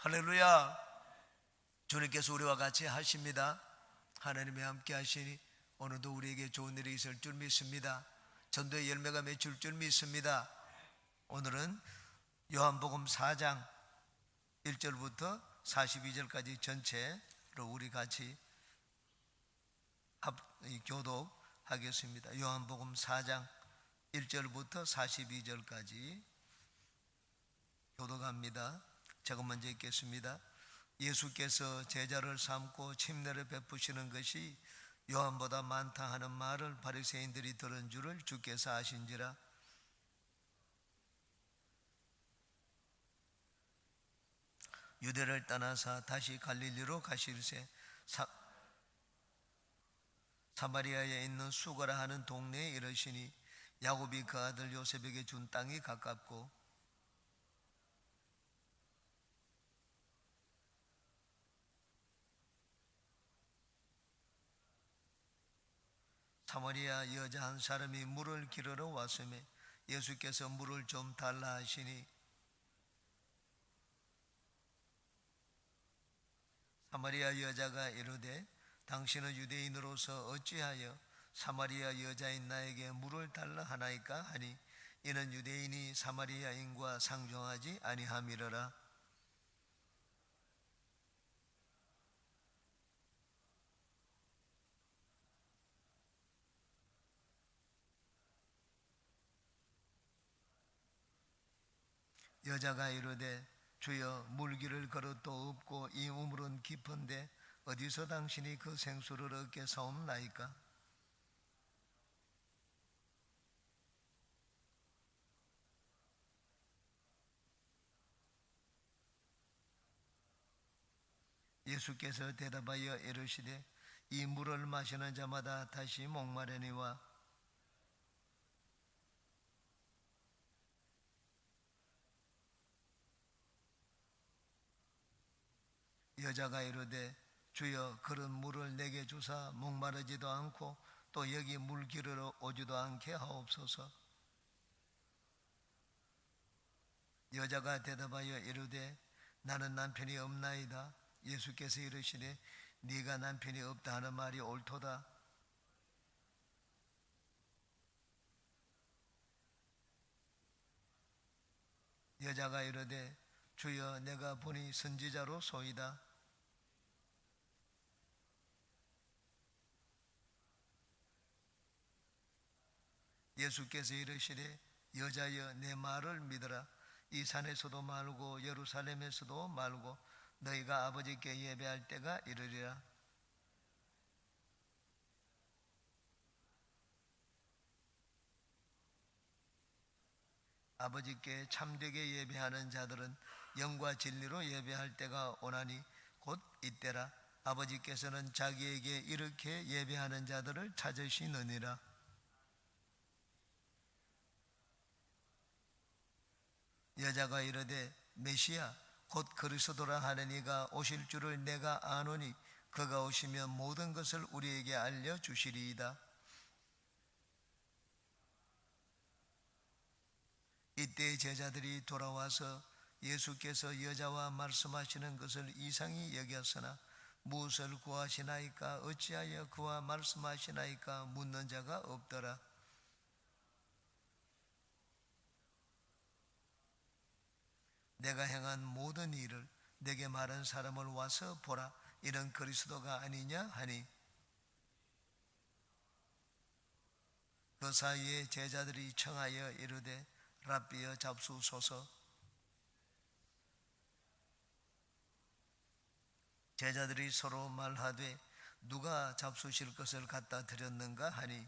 할렐루야. 주님께서 우리와 같이 하십니다. 하나님이 함께 하시니 오늘도 우리에게 좋은 일이 있을 줄 믿습니다. 전도의 열매가 맺힐 줄 믿습니다. 오늘은 요한복음 4장 1절부터 42절까지 전체로 우리 같이 교독하겠습니다. 요한복음 4장 1절부터 42절까지 교독합니다. 제가 먼저 읽겠습니다. 예수께서 제자를 삼고 침례를 베푸시는 것이 요한보다 많다 하는 말을 바리새인들이 들은 줄을 주께서 아신지라. 유대를 떠나사 다시 갈릴리로 가실새 사마리아에 있는 수가라 하는 동네에 이르시니 야곱이 그 아들 요셉에게 준 땅이 가깝고 사마리아 여자 한 사람이 물을 기르러 왔으며 예수께서 물을 좀 달라 하시니 사마리아 여자가 이르되 당신은 유대인으로서 어찌하여 사마리아 여자인 나에게 물을 달라 하나이까 하니 이는 유대인이 사마리아인과 상종하지 아니함이러라. 여자가 이르되 주여 물기를 그릇도 없고 이 우물은 깊은데 어디서 당신이 그 생수를 얻게 사옵나이까? 예수께서 대답하여 이르시되 이 물을 마시는 자마다 다시 목마르니와 여자가 이르되 주여 그런 물을 내게 주사 목마르지도 않고 또 여기 물 기르러 오지도 않게 하옵소서. 여자가 대답하여 이르되 나는 남편이 없나이다. 예수께서 이르시되 네가 남편이 없다 하는 말이 옳도다. 여자가 이르되 주여 내가 보니 선지자로 소이다. 예수께서 이르시되 여자여 내 말을 믿으라. 이 산에서도 말고 예루살렘에서도 말고 너희가 아버지께 예배할 때가 이르리라. 아버지께 참되게 예배하는 자들은 영과 진리로 예배할 때가 오나니 곧 이때라. 아버지께서는 자기에게 이렇게 예배하는 자들을 찾으시느니라. 여자가 이르되 메시아 곧 그리스도라 하는 이가 오실 줄을 내가 아노니 그가 오시면 모든 것을 우리에게 알려주시리이다. 이때 제자들이 돌아와서 예수께서 여자와 말씀하시는 것을 이상히 여겼으나 무엇을 구하시나이까 어찌하여 그와 말씀하시나이까 묻는 자가 없더라. 내가 행한 모든 일을 내게 말한 사람을 와서 보라. 이런 그리스도가 아니냐 하니 그 사이에 제자들이 청하여 이르되 랍비여 잡수소서. 제자들이 서로 말하되 누가 잡수실 것을 갖다 드렸는가 하니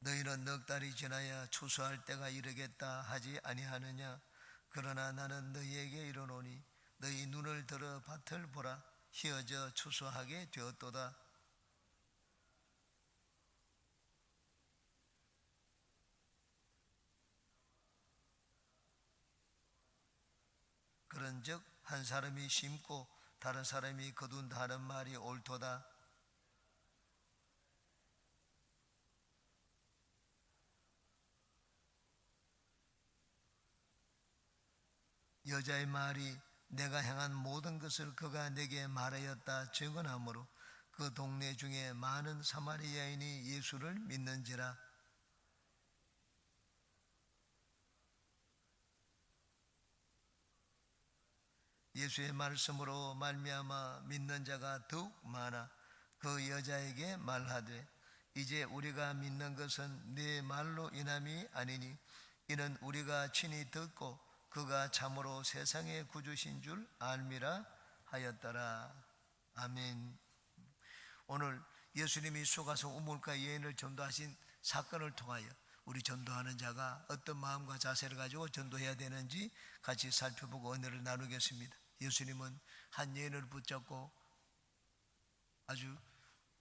너희는 넉 달이 지나야 추수할 때가 이르겠다 하지 아니하느냐? 그러나 나는 너희에게 이르노니 너희 눈을 들어 밭을 보라. 희어져 추수하게 되었도다. 그런즉 한 사람이 심고 다른 사람이 거둔다 하는 말이 옳도다. 여자의 말이 내가 행한 모든 것을 그가 내게 말하였다 증언하므로 그 동네 중에 많은 사마리아인이 예수를 믿는지라. 예수의 말씀으로 말미암아 믿는 자가 더욱 많아 그 여자에게 말하되 이제 우리가 믿는 것은 네 말로 인함이 아니니 이는 우리가 친히 듣고 그가 참으로 세상의 구주신 줄 알미라 하였더라. 아멘. 오늘 예수님이 수가성 우물가 여인을 전도하신 사건을 통하여 우리 전도하는 자가 어떤 마음과 자세를 가지고 전도해야 되는지 같이 살펴보고 은혜를 나누겠습니다. 예수님은 한 여인을 붙잡고 아주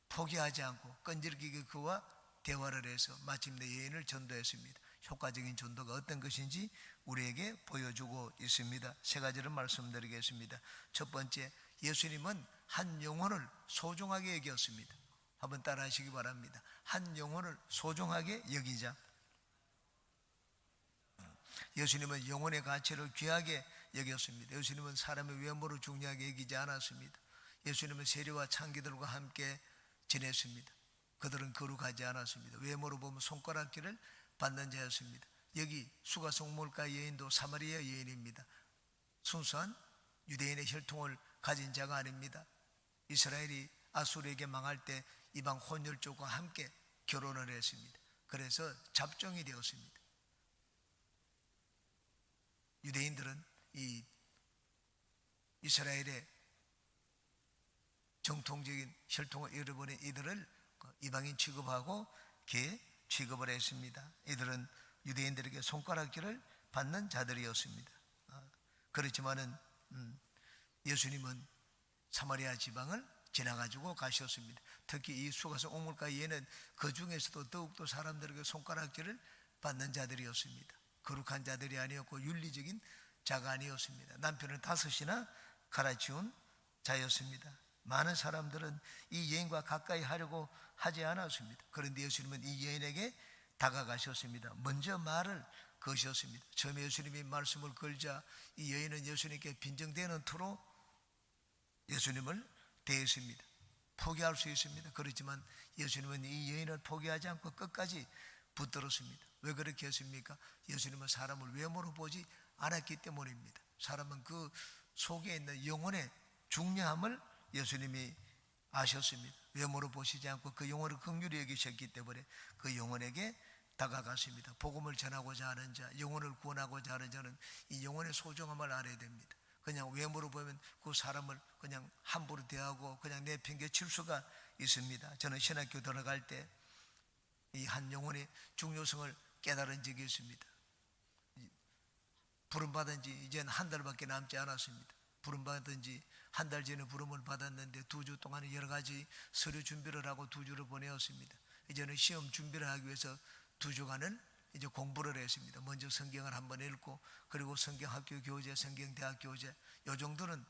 포기하지 않고 끈질기게 그와 대화를 해서 마침내 여인을 전도했습니다. 효과적인 전도가 어떤 것인지 우리에게 보여주고 있습니다. 세 가지를 말씀드리겠습니다. 첫 번째, 예수님은 한 영혼을 소중하게 여겼습니다. 한번 따라 하시기 바랍니다. 한 영혼을 소중하게 여기자. 예수님은 영혼의 가치를 귀하게 여겼습니다. 예수님은 사람의 외모를 중요하게 여기지 않았습니다. 예수님은 세리와 창기들과 함께 지냈습니다. 그들은 거룩하지 않았습니다. 외모로 보면 손가락질을 받는 자였습니다. 여기 수가성 우물가 여인도 사마리아 여인입니다. 순수한 유대인의 혈통을 가진 자가 아닙니다. 이스라엘이 아수르에게 망할 때 이방 혼혈족과 함께 결혼을 했습니다. 그래서 잡종이 되었습니다. 유대인들은 이 이스라엘의 정통적인 혈통을 잃어버린 이들을 이방인 취급하고 개 취급을 했습니다. 이들은 유대인들에게 손가락질을 받는 자들이었습니다. 그렇지만은 예수님은 사마리아 지방을 지나가지고 가셨습니다. 특히 이 수가성 우물가 여인은 그 중에서도 더욱더 사람들에게 손가락질을 받는 자들이었습니다. 거룩한 자들이 아니었고 윤리적인 자가 아니었습니다. 남편을 5이나 갈아치운 자였습니다. 많은 사람들은 이 여인과 가까이 하려고 하지 않았습니다. 그런데 예수님은 이 여인에게 다가가셨습니다. 먼저 말을 거셨습니다. 처음에 예수님이 말씀을 걸자 이 여인은 예수님께 빈정대는 투로 예수님을 대했습니다. 포기할 수 있습니다. 그렇지만 예수님은 이 여인을 포기하지 않고 끝까지 붙들었습니다. 왜 그렇게 했습니까? 예수님은 사람을 외모로 보지 않았기 때문입니다. 사람은 그 속에 있는 영혼의 중요함을 예수님이 아셨습니다. 외모로 보시지 않고 그 영혼을 긍휼히 여기셨기 때문에 그 영혼에게 다가갔습니다. 복음을 전하고자 하는 자, 영혼을 구원하고자 하는 자는 이 영혼의 소중함을 알아야 됩니다. 그냥 외모로 보면 그 사람을 그냥 함부로 대하고 그냥 내팽개칠 수가 있습니다. 저는 신학교 들어갈 때 이 한 영혼의 중요성을 깨달은 적이 있습니다. 부름받은 지 이제는 한 달밖에 남지 않았습니다. 부름받은 지 한 달 전에 부름을 받았는데 2주 동안 여러 가지 서류 준비를 하고 2주를 보내었습니다. 이제는 시험 준비를 하기 위해서 2주간을 이제 공부를 했습니다. 먼저 성경을 한번 읽고 그리고 성경학교 교재, 성경대학 교재 요 정도는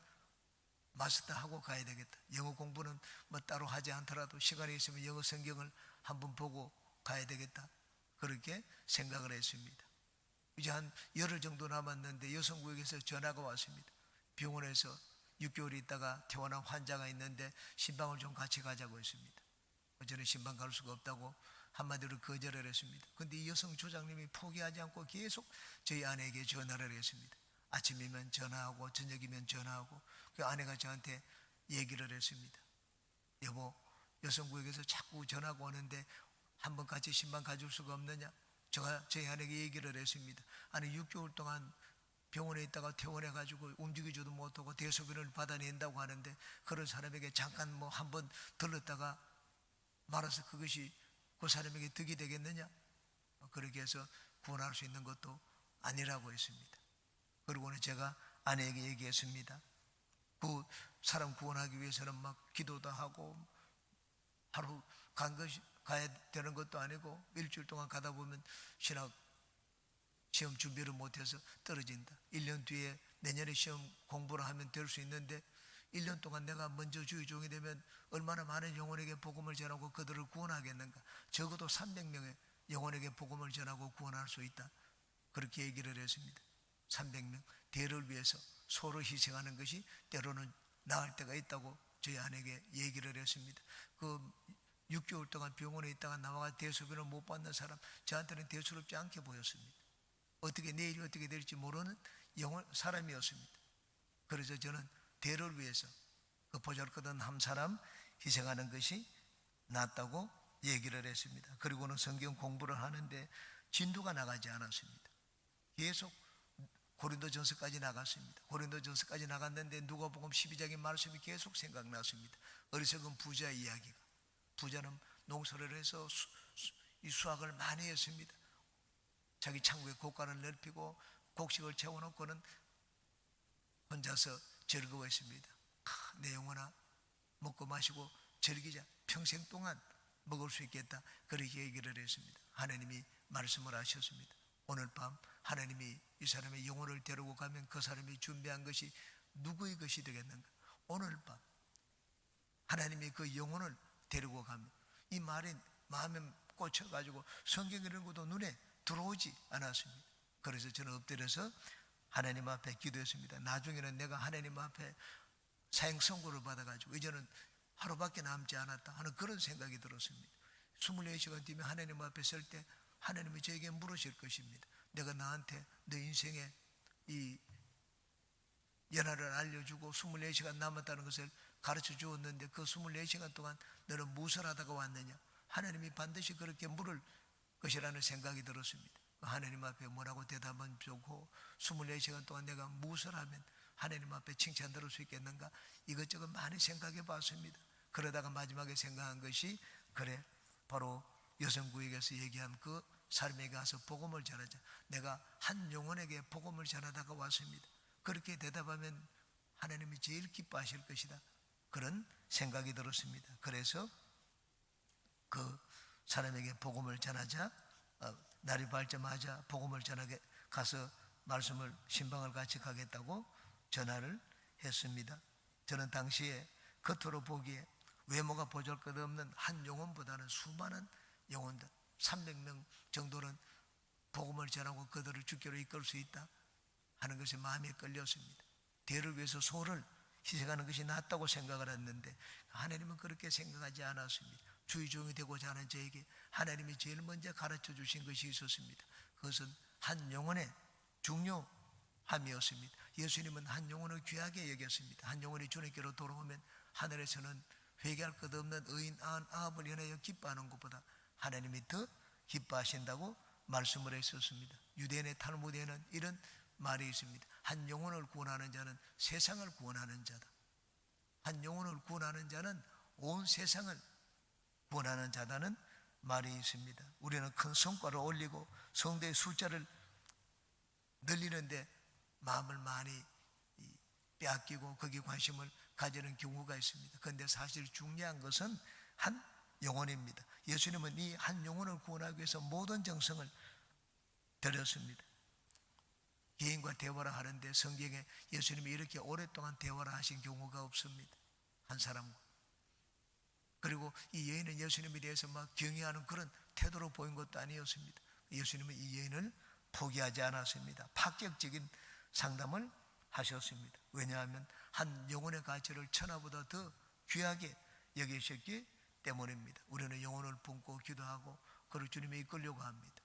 마스터하고 가야 되겠다. 영어 공부는 뭐 따로 하지 않더라도 시간이 있으면 영어 성경을 한번 보고 가야 되겠다. 그렇게 생각을 했습니다. 이제 한 열흘 정도 남았는데 여성구역에서 전화가 왔습니다. 병원에서 6개월 있다가 퇴원한 환자가 있는데 신방을 좀 같이 가자고 했습니다. 저는 신방 갈 수가 없다고 한마디로 거절을 했습니다. 그런데 이 여성 조장님이 포기하지 않고 계속 저희 아내에게 전화를 했습니다. 아침이면 전화하고 저녁이면 전화하고 그 아내가 저한테 얘기를 했습니다. 여보, 여성구역에서 자꾸 전화가 오는데 한번 같이 신방 가줄 수가 없느냐? 제가 저희 아내에게 얘기를 했습니다. 아니 6개월 동안 병원에 있다가 퇴원해가지고 움직이지도 못하고 대소변을 받아낸다고 하는데 그런 사람에게 잠깐 뭐 한번 들렀다가 말아서 그것이 그 사람에게 득이 되겠느냐? 그렇게 해서 구원할 수 있는 것도 아니라고 했습니다. 그리고는 제가 아내에게 얘기했습니다. 그 사람 구원하기 위해서는 막 기도도 하고 하루 가야 되는 것도 아니고 일주일 동안 가다 보면 신학 시험 준비를 못해서 떨어진다. 1년 뒤에 내년에 시험 공부를 하면 될 수 있는데 1년 동안 내가 먼저 주의 종이 되면 얼마나 많은 영혼에게 복음을 전하고 그들을 구원하겠는가. 적어도 300명의 영혼에게 복음을 전하고 구원할 수 있다. 그렇게 얘기를 했습니다. 300명 대를 위해서 소를 희생하는 것이 때로는 나을 때가 있다고 저희 아내에게 얘기를 했습니다. 그 6개월 동안 병원에 있다가 나와가 대소변을 못 받는 사람, 저한테는 대수롭지 않게 보였습니다. 어떻게 내일이 어떻게 될지 모르는 사람이었습니다. 그래서 저는 대를 위해서 그 보잘것없는 한 사람 희생하는 것이 낫다고 얘기를 했습니다. 그리고는 성경 공부를 하는데 진도가 나가지 않았습니다. 계속 고린도전서까지 나갔습니다. 고린도전서까지 나갔는데 누가복음 12장의 말씀이 계속 생각났습니다. 어리석은 부자의 이야기가. 부자는 농사를 해서 이 수확을 많이 했습니다. 자기 창고에 곡간을 넓히고 곡식을 채워놓고는 혼자서 즐거워했습니다. 내 영혼아, 먹고 마시고 즐기자. 평생 동안 먹을 수 있겠다. 그렇게 얘기를 했습니다. 하나님이 말씀을 하셨습니다. 오늘 밤 하나님이 이 사람의 영혼을 데리고 가면 그 사람이 준비한 것이 누구의 것이 되겠는가? 오늘 밤 하나님이 그 영혼을 데리고 가면, 이 말이 마음에 꽂혀가지고 성경 이런 것도 눈에 들어오지 않았습니다. 그래서 저는 엎드려서 하나님 앞에 기도했습니다. 나중에는 내가 하나님 앞에 사형 선고를 받아가지고 이제는 하루밖에 남지 않았다 하는 그런 생각이 들었습니다. 24시간 뒤면 하나님 앞에 설 때 하나님이 저에게 물으실 것입니다. 내가 나한테 너 인생의 이 연하를 알려주고 24시간 남았다는 것을 가르쳐 주었는데 그 24시간 동안 너는 무엇을 하다가 왔느냐? 하나님이 반드시 그렇게 물을 것이라는 생각이 들었습니다. 하나님 앞에 뭐라고 대답은 좋고 24시간 동안 내가 무엇을 하면 하나님 앞에 칭찬 들을 수 있겠는가? 이것저것 많이 생각해 봤습니다. 그러다가 마지막에 생각한 것이, 그래, 바로 여성구역에서 얘기한 그 사람에게 가서 복음을 전하자. 내가 한 영혼에게 복음을 전하다가 왔습니다. 그렇게 대답하면 하나님이 제일 기뻐하실 것이다. 그런 생각이 들었습니다. 그래서 그 사람에게 복음을 전하자. 날이 밝자마자 복음을 전하게 가서 말씀을 신방을 같이 가겠다고 전화를 했습니다. 저는 당시에 겉으로 보기에 외모가 보잘것없는 한 영혼보다는 수많은 영혼들 300명 정도는 복음을 전하고 그들을 주께로 이끌 수 있다 하는 것이 마음에 끌렸습니다. 대를 위해서 소를 희생하는 것이 낫다고 생각을 했는데 하나님은 그렇게 생각하지 않았습니다. 주의 종이 되고자 하는 저에게 하나님이 제일 먼저 가르쳐 주신 것이 있었습니다. 그것은 한 영혼의 중요함이었습니다. 예수님은 한 영혼을 귀하게 여겼습니다. 한 영혼이 주님께로 돌아오면 하늘에서는 회개할 것 없는 의인 99을 인하여 기뻐하는 것보다 하나님이 더 기뻐하신다고 말씀을 했었습니다. 유대인의 탈무드에는 이런 말이 있습니다. 한 영혼을 구원하는 자는 세상을 구원하는 자다. 한 영혼을 구원하는 자는 온 세상을 구원하는 자다는 말이 있습니다. 우리는 큰 성과를 올리고 성도의 숫자를 늘리는데 마음을 많이 빼앗기고 거기에 관심을 가지는 경우가 있습니다. 그런데 사실 중요한 것은 한 영혼입니다. 예수님은 이 한 영혼을 구원하기 위해서 모든 정성을 들였습니다. 개인과 대화를 하는데 성경에 예수님이 이렇게 오랫동안 대화를 하신 경우가 없습니다. 한 사람과. 그리고 이 여인은 예수님에 대해서 막 경외하는 그런 태도로 보인 것도 아니었습니다. 예수님은 이 여인을 포기하지 않았습니다. 파격적인 상담을 하셨습니다. 왜냐하면 한 영혼의 가치를 천하보다 더 귀하게 여기셨기 때문입니다. 우리는 영혼을 품고 기도하고 그를 주님에 이끌려고 합니다.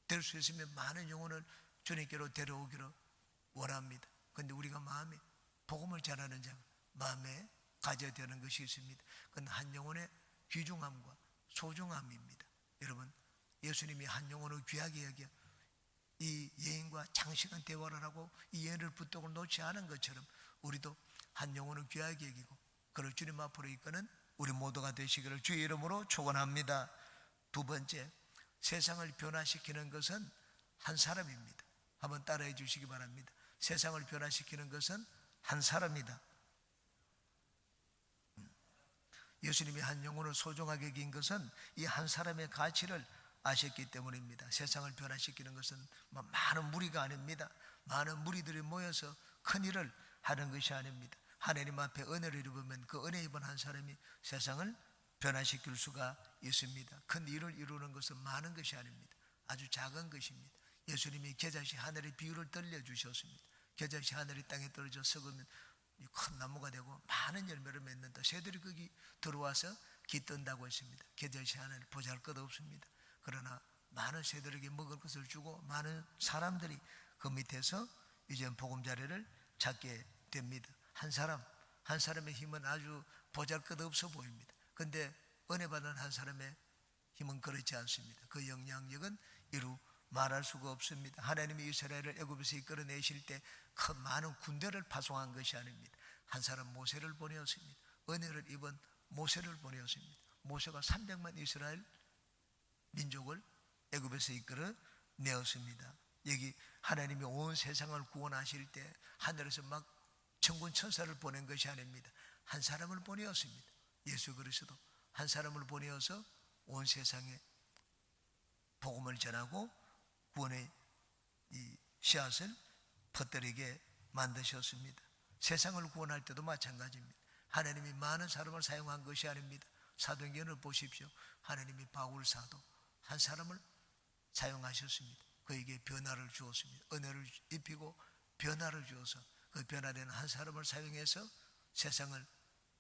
될 수 있으면 많은 영혼을 주님께로 데려오기를 원합니다. 그런데 우리가 마음에 복음을 전하는 자 마음에 가져야 되는 것이 있습니다. 그건 한 영혼의 귀중함과 소중함입니다. 여러분, 예수님이 한 영혼을 귀하게 여겨 이 여인과 장시간 대화를 하고 이 여인을 부쩍을 놓지 않은 것처럼 우리도 한 영혼을 귀하게 여기고 그를 주님 앞으로 이끄는 우리 모두가 되시기를 주의 이름으로 축원합니다. 두 번째, 세상을 변화시키는 것은 한 사람입니다. 한번 따라해 주시기 바랍니다. 세상을 변화시키는 것은 한 사람이다. 예수님이 한 영혼을 소중하게 여긴 것은 이 한 사람의 가치를 아셨기 때문입니다. 세상을 변화시키는 것은 많은 무리가 아닙니다. 많은 무리들이 모여서 큰 일을 하는 것이 아닙니다. 하나님 앞에 은혜를 입으면 그 은혜 입은 한 사람이 세상을 변화시킬 수가 있습니다. 큰 일을 이루는 것은 많은 것이 아닙니다. 아주 작은 것입니다. 예수님이 겨자씨 하늘의 비유를 들려주셨습니다. 겨자씨 하늘이 땅에 떨어져 썩으면 큰 나무가 되고 많은 열매를 맺는다. 새들이 거기 들어와서 깃든다고 했습니다. 겨자씨 하늘 보잘것없습니다. 그러나 많은 새들에게 먹을 것을 주고 많은 사람들이 그 밑에서 이제 보금자리를 찾게 됩니다. 한 사람의 힘은 아주 보잘것없어 보입니다. 그런데 은혜 받은 한 사람의 힘은 그렇지 않습니다. 그 영향력은 이루 말할 수가 없습니다. 하나님이 이스라엘을 애굽에서 이끌어내실 때 큰 많은 군대를 파송한 것이 아닙니다. 한 사람 모세를 보내었습니다. 은혜를 입은 모세를 보내었습니다. 모세가 300만 이스라엘 민족을 애굽에서 이끌어내었습니다. 여기 하나님이 온 세상을 구원하실 때 하늘에서 막 천군 천사를 보낸 것이 아닙니다. 한 사람을 보내었습니다. 예수 그리스도 한 사람을 보내어서 온 세상에 복음을 전하고 구원의 이 씨앗을 퍼뜨리게 만드셨습니다. 세상을 구원할 때도 마찬가지입니다. 하나님이 많은 사람을 사용한 것이 아닙니다. 사도행전을 보십시오. 하나님이 바울 사도 한 사람을 사용하셨습니다. 그에게 변화를 주었습니다. 은혜를 입히고 변화를 주어서 그 변화되는 한 사람을 사용해서 세상을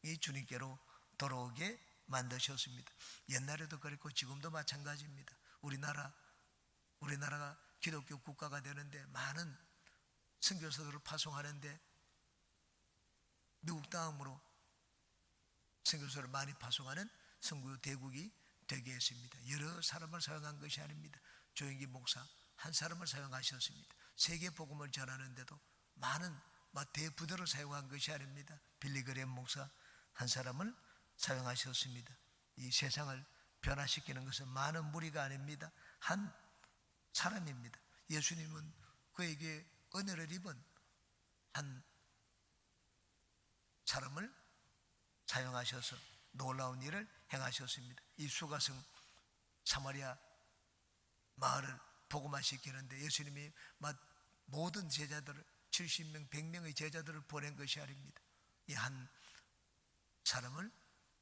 이 주님께로 돌아오게 만드셨습니다. 옛날에도 그랬고 지금도 마찬가지입니다. 우리나라가 기독교 국가가 되는데 많은 선교사들을 파송하는데 미국 다음으로 선교사를 많이 파송하는 선교 대국이 되게 했습니다. 여러 사람을 사용한 것이 아닙니다. 조영기 목사 한 사람을 사용하셨습니다. 세계 복음을 전하는데도 많은 대부도를 사용한 것이 아닙니다. 빌리그램 목사 한 사람을 사용하셨습니다. 이 세상을 변화시키는 것은 많은 무리가 아닙니다. 한 사람입니다. 예수님은 그에게 은혜를 입은 한 사람을 사용하셔서 놀라운 일을 행하셨습니다. 이 수가성 사마리아 마을을 복음화시키는데 예수님이 모든 제자들을 70명, 100명의 제자들을 보낸 것이 아닙니다. 이 한 사람을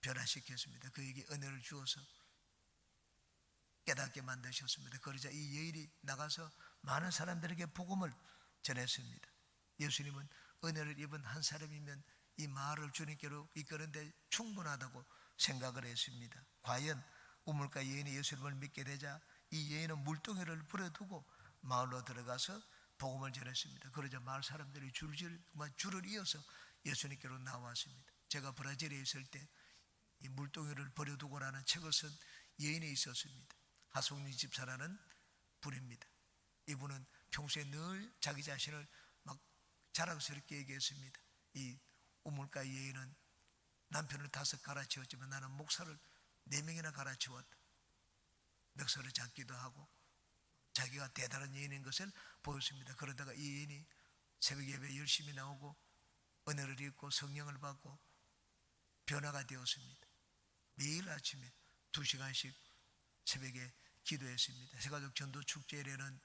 변화시켰습니다. 그에게 은혜를 주어서 깨닫게 만드셨습니다. 그러자 이 여인이 나가서 많은 사람들에게 복음을 전했습니다. 예수님은 은혜를 입은 한 사람이면 이 마을을 주님께로 이끄는데 충분하다고 생각을 했습니다. 과연 우물가 여인이 예수님을 믿게 되자 이 여인은 물동이를 부려두고 마을로 들어가서 복음을 전했습니다. 그러자 마을 사람들이 줄을 이어서 예수님께로 나왔습니다. 제가 브라질에 있을 때 이 물동이를 버려두고라는 책을 쓴 여인이 있었습니다. 하송리 집사라는 분입니다. 이분은 평소에 늘 자기 자신을 막 자랑스럽게 얘기했습니다. 이 우물가 여인은 남편을 5 갈아치웠지만 나는 목사를 4명이나 갈아치웠다. 멱살을 잡기도 하고 자기가 대단한 여인인 것을 보였습니다. 그러다가 이 여인이 새벽 예배 열심히 나오고 은혜를 입고 성령을 받고 변화가 되었습니다. 매일 아침에 2시간씩 새벽에 기도했습니다. 세가족 전도 축제에는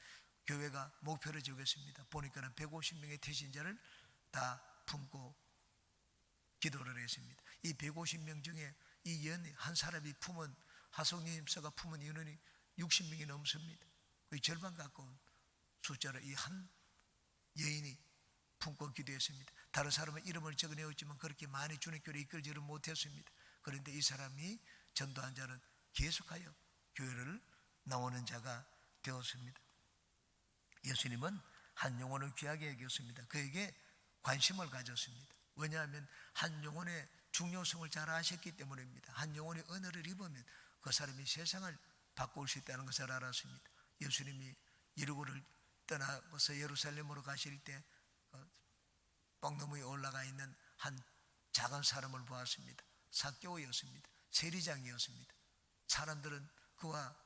교회가 목표를 정했습니다. 보니까는 150명의 태신자를 다 품고 기도를 했습니다. 이 150명 중에 이 연 한 사람이 품은 하성님사가 품은 인원이 60명이 넘습니다. 거의 절반 가까운 숫자를 이 한 여인이 품고 기도했습니다. 다른 사람은 이름을 적어내었지만 그렇게 많이 주님께로 이끌지를 못했습니다. 그런데 이 사람이 전도한 자는 계속하여 교회를 나오는 자가 되었습니다. 예수님은 한 영혼을 귀하게 여겼습니다. 그에게 관심을 가졌습니다. 왜냐하면 한 영혼의 중요성을 잘 아셨기 때문입니다. 한 영혼이 은혜를 입으면 그 사람이 세상을 바꿀 수 있다는 것을 알았습니다. 예수님이 여리고를 떠나서 예루살렘으로 가실 때 뻥 위에 올라가 있는 한 작은 사람을 보았습니다. 삭개오였습니다. 세리장이었습니다. 사람들은 그와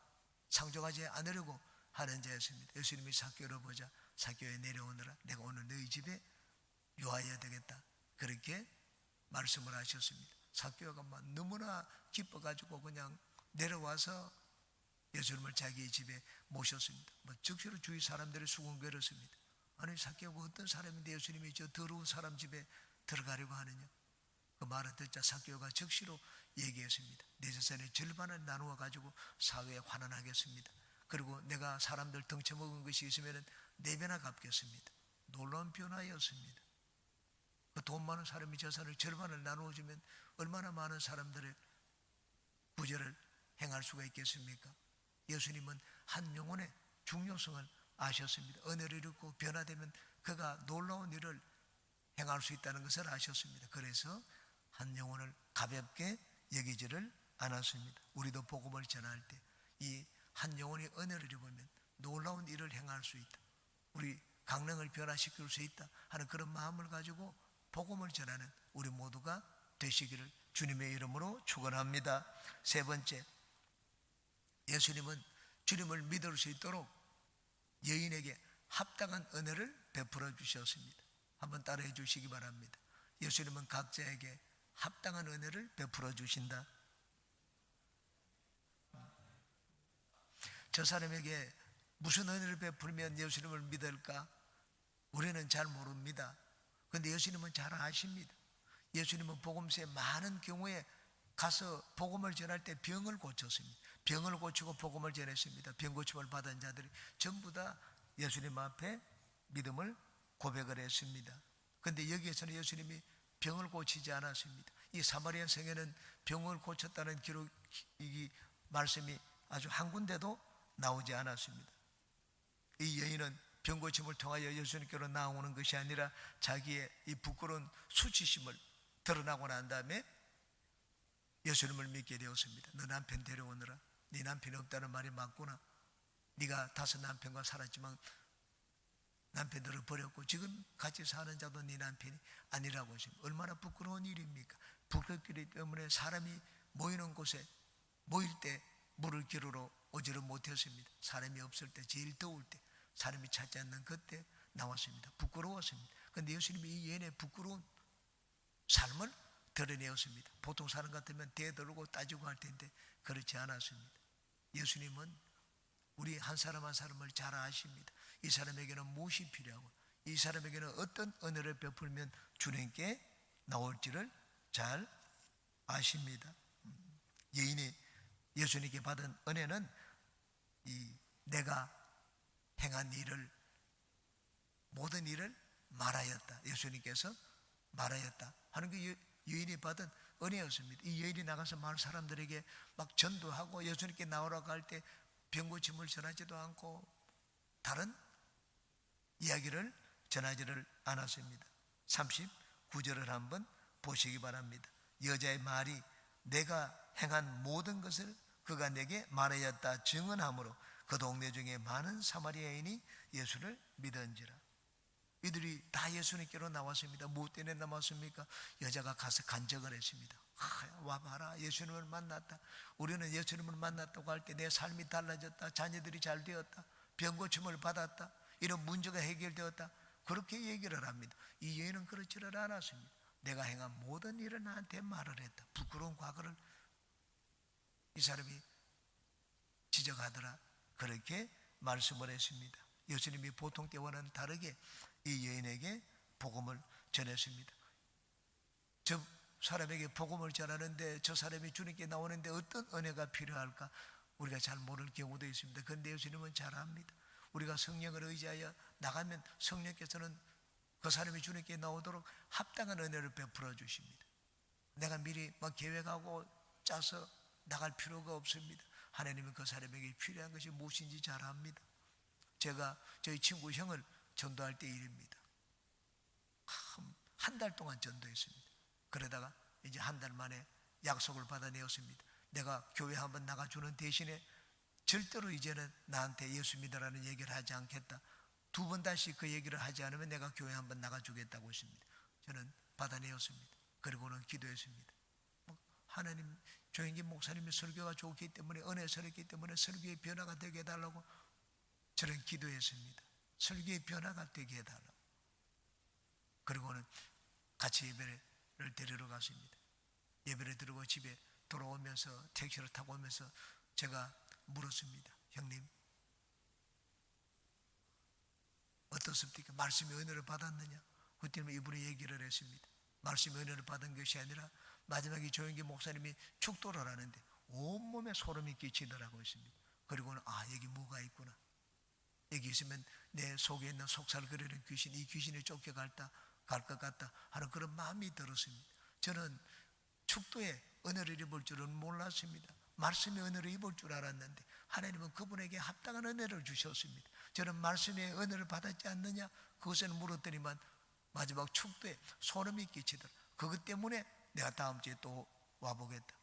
상종하지 않으려고 하는 자였습니다. 예수님이 삭개오를 보자 삭개오에 내려오느라 내가 오늘 너희 집에 유하여야 되겠다. 그렇게 말씀을 하셨습니다. 삭개오가 너무나 기뻐가지고 그냥 내려와서 예수님을 자기 집에 모셨습니다. 즉시로 주위 사람들이 수군거렸습니다. 아니 삭개오가 어떤 사람인데 예수님이 저 더러운 사람 집에 들어가려고 하느냐. 그 말을 듣자 삭개오가 즉시로 얘기했습니다. 내 재산의 절반을 나누어 가지고 사회에 환원하겠습니다. 그리고 내가 사람들 덩쳐먹은 것이 있으면 4배나 갚겠습니다. 놀라운 변화였습니다. 그 돈 많은 사람이 재산을 절반을 나누어주면 얼마나 많은 사람들의 구제를 행할 수가 있겠습니까? 예수님은 한 영혼의 중요성을 아셨습니다. 은혜를 입고 변화되면 그가 놀라운 일을 행할 수 있다는 것을 아셨습니다. 그래서 한 영혼을 가볍게 여기지를 않았습니다. 우리도 복음을 전할 때 이 한 영혼이 은혜를 입으면 놀라운 일을 행할 수 있다, 우리 강령을 변화시킬 수 있다 하는 그런 마음을 가지고 복음을 전하는 우리 모두가 되시기를 주님의 이름으로 축원합니다. 세 번째, 예수님은 주님을 믿을 수 있도록 여인에게 합당한 은혜를 베풀어 주셨습니다. 한번 따라해 주시기 바랍니다. 예수님은 각자에게 합당한 은혜를 베풀어 주신다. 저 사람에게 무슨 은혜를 베풀면 예수님을 믿을까? 우리는 잘 모릅니다. 그런데 예수님은 잘 아십니다. 예수님은 복음서에 많은 경우에 가서 복음을 전할 때 병을 고쳤습니다. 병을 고치고 복음을 전했습니다. 병 고침을 받은 자들이 전부 다 예수님 앞에 믿음을 고백을 했습니다. 그런데 여기에서는 예수님이 병을 고치지 않았습니다. 이 사마리아 성에는 병을 고쳤다는 기록, 이 말씀이 아주 한 군데도 나오지 않았습니다. 이 여인은 병 고침을 통하여 예수님께로 나오는 것이 아니라 자기의 이 부끄러운 수치심을 드러나고 난 다음에 예수님을 믿게 되었습니다. 너 남편 데려오느라. 네 남편이 없다는 말이 맞구나. 네가 5 남편과 살았지만 남편들을 버렸고 지금 같이 사는 자도 네 남편이 아니라고 하십니다. 얼마나 부끄러운 일입니까? 부끄럽기 때문에 사람이 모이는 곳에 모일 때 물을 기르러 오지를 못했습니다. 사람이 없을 때, 제일 더울 때, 사람이 찾지 않는 그때 나왔습니다. 부끄러웠습니다. 그런데 예수님이 이 여인의 부끄러운 삶을 드러내었습니다. 보통 사람 같으면 대들고 따지고 할 텐데 그렇지 않았습니다. 예수님은 우리 한 사람 한 사람을 잘 아십니다. 이 사람에게는 무엇이 필요하고 이 사람에게는 어떤 은혜를 베풀면 주님께 나올지를 잘 아십니다. 여인이 예수님께 받은 은혜는 이 내가 행한 일을, 모든 일을 말하였다, 예수님께서 말하였다 하는 게 여인이 받은 은혜였습니다. 이 여인이 나가서 많은 사람들에게 막 전도하고 예수님께 나오라고 할 때 병고침을 전하지도 않고 다른 이야기를 전하지를 않았습니다. 39절을 한번 보시기 바랍니다. 여자의 말이 내가 행한 모든 것을 그가 내게 말하였다 증언하므로 그 동네 중에 많은 사마리아인이 예수를 믿은지라. 이들이 다 예수님께로 나왔습니다. 무엇 때문에 나왔습니까? 여자가 가서 간증을 했습니다. 와봐라, 예수님을 만났다. 우리는 예수님을 만났다고 할 때 내 삶이 달라졌다, 자녀들이 잘 되었다, 병고침을 받았다, 이런 문제가 해결되었다, 그렇게 얘기를 합니다. 이 여인은 그렇지를 않았습니다. 내가 행한 모든 일을 나한테 말을 했다. 부끄러운 과거를 이 사람이 지적하더라, 그렇게 말씀을 했습니다. 예수님이 보통 때와는 다르게 이 여인에게 복음을 전했습니다. 저 사람에게 복음을 전하는데 저 사람이 주님께 나오는데 어떤 은혜가 필요할까 우리가 잘 모를 경우도 있습니다. 그런데 예수님은 잘 압니다. 우리가 성령을 의지하여 나가면 성령께서는 그 사람이 주님께 나오도록 합당한 은혜를 베풀어 주십니다. 내가 미리 막 계획하고 짜서 나갈 필요가 없습니다. 하나님은 그 사람에게 필요한 것이 무엇인지 잘 압니다. 제가 저희 친구 형을 전도할 때 일입니다. 한 달 동안 전도했습니다. 그러다가 이제 한 달 만에 약속을 받아내었습니다. 내가 교회 한번 나가주는 대신에 절대로 이제는 나한테 예수 믿으라는 얘기를 하지 않겠다. 2번 다시 그 얘기를 하지 않으면 내가 교회 한번 나가주겠다고 했습니다. 저는 받아내었습니다. 그리고는 기도했습니다. 하나님, 조영기 목사님의 설교가 좋기 때문에, 은혜스럽기 때문에 설교의 변화가 되게 해달라고 저는 기도했습니다. 설교의 변화가 되게 해달라고. 그리고는 같이 예배를 데리러 갔습니다. 예배를 드리고 집에 돌아오면서 택시를 타고 오면서 제가 물었습니다. 형님, 어떻습니까? 말씀의 은혜를 받았느냐? 그때는 이분이 얘기를 했습니다. 말씀의 은혜를 받은 것이 아니라 마지막에 조영기 목사님이 축도를 하는데 온몸에 소름이 끼치더라고 했습니다. 그리고는 여기 뭐가 있구나, 여기 있으면 내 속에 있는 속살거리는 귀신, 이 귀신이 쫓겨갈 것 같다 하는 그런 마음이 들었습니다. 저는 축도에 은혜를 입을 줄은 몰랐습니다. 말씀의 은혜를 입을 줄 알았는데 하나님은 그분에게 합당한 은혜를 주셨습니다. 저는 말씀의 은혜를 받았지 않느냐, 그것을 물었더니만 마지막 축도에 소름이 끼치더라. 그것 때문에 내가 다음 주에 또 와보겠다.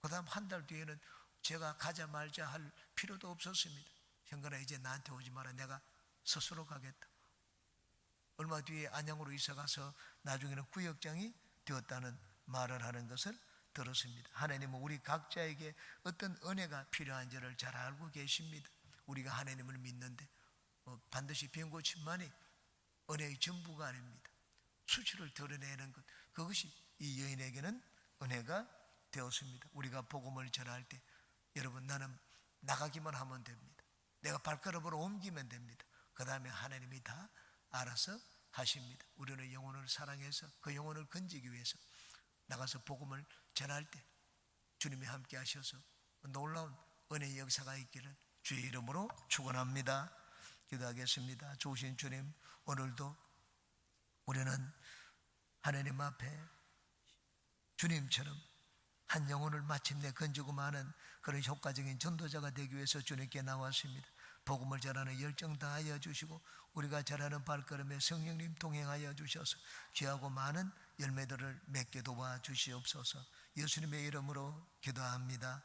그 다음 한 달 뒤에는 제가 가자 말자 할 필요도 없었습니다. 형관아, 이제 나한테 오지 마라, 내가 스스로 가겠다. 얼마 뒤에 안양으로 이사가서 나중에는 구역장이 되었다는 말을 하는 것을 들었습니다. 하나님은 우리 각자에게 어떤 은혜가 필요한지를 잘 알고 계십니다. 우리가 하나님을 믿는데 반드시 병고침만이 은혜의 전부가 아닙니다. 수치를 드러내는 것, 그것이 이 여인에게는 은혜가 되었습니다. 우리가 복음을 전할 때 여러분, 나는 나가기만 하면 됩니다. 내가 발걸음을 옮기면 됩니다. 그 다음에 하나님이 다 알아서 하십니다. 우리는 영혼을 사랑해서 그 영혼을 건지기 위해서 나가서 복음을 전할 때 주님이 함께 하셔서 놀라운 은혜의 역사가 있기를 주의 이름으로 축원합니다. 기도하겠습니다. 좋으신 주님, 오늘도 우리는 하나님 앞에 주님처럼 한 영혼을 마침내 건지고 마는 그런 효과적인 전도자가 되기 위해서 주님께 나왔습니다. 복음을 전하는 열정 다하여 주시고 우리가 전하는 발걸음에 성령님 동행하여 주셔서 귀하고 많은 열매들을 맺게 도와주시옵소서. 예수님의 이름으로 기도합니다.